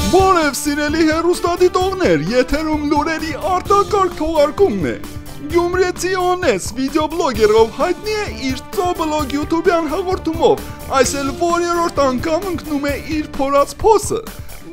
Բարև սիրելի հեռուստադիտողներ, եթերում լուրերի արտակարգ թողարկումն է։ Գյումրեցի Օնես վիդեոբլոգերով հայտնի է իր Ծոբլոգ յութուբյան հաղորդումով, այս էլ որերորդ անգամ ընկնում է իր փորած փոսը։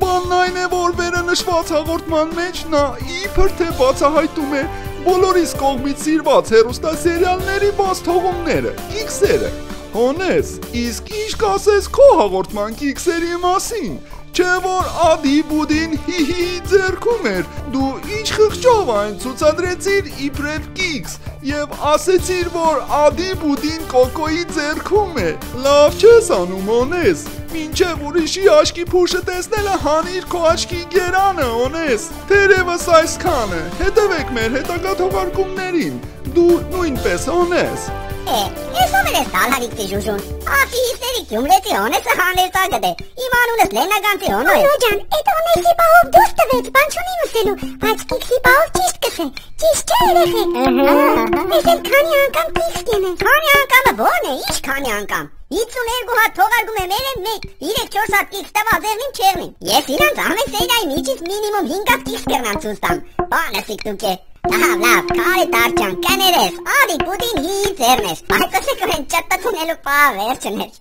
Բանն այն է, որ վերը նշված հաղորդման մեջ նա իբր թե բացահայտում է բոլորիս կողմից սիրված հեռուստասերիալների բաց թողումները, կիքսերը։ Օնես, իսկ ինչ կասես քո հաղորդման կիքսերի մասին։ Չէ որ ադի բուդին հիհի ձերքում էր, դու ինչ խղճով այն ցուցադրեցիր իբրև կիքս և ասեցիր, որ ադի բուդին կոկոյի ձերքում է, լավ չես անում Օնես, մինչև ուրիշի աշկի փուշը տեսնելը հանիր քո աշկի գերանը Օնես, թերևս այսքանը, հետևեք մեր հետագա թողարկումներին, դու նույնպես Օնես։ Ես ով ես դալարիկի ժուժուն, ատի հիսերի գյումրեցի Օնեսը հաներ տագդ է, իմ անունս լենագանցի Օնո է։ Օնո ջան, էդ Օնեսի պահով դուս տվեց, բան չունի մսելու, բայց կիքսի պահով ճիշտ կսե, ճիշտ չէ երեխեք։ Ես էլ քանի անգամ կիքս կենեմ։ Քանի անգամը ո՞րն է, ինչ քանի անգամ։ 52 հատ թողարկում եմ երեն մեկ, 3-4 հատ կիքս տված եղնին չեղնին։ Ես իրանց ամեն սերիայի միջից մինիմում 5 հատ կիքս կրնամ ցույց տամ, բանը սիկտուկ է։ Լավ, կարի տարճան, կներես, ադի բուդին հի ձերնես, բայց ասեք են ճատտությունելու պա վերջն էր։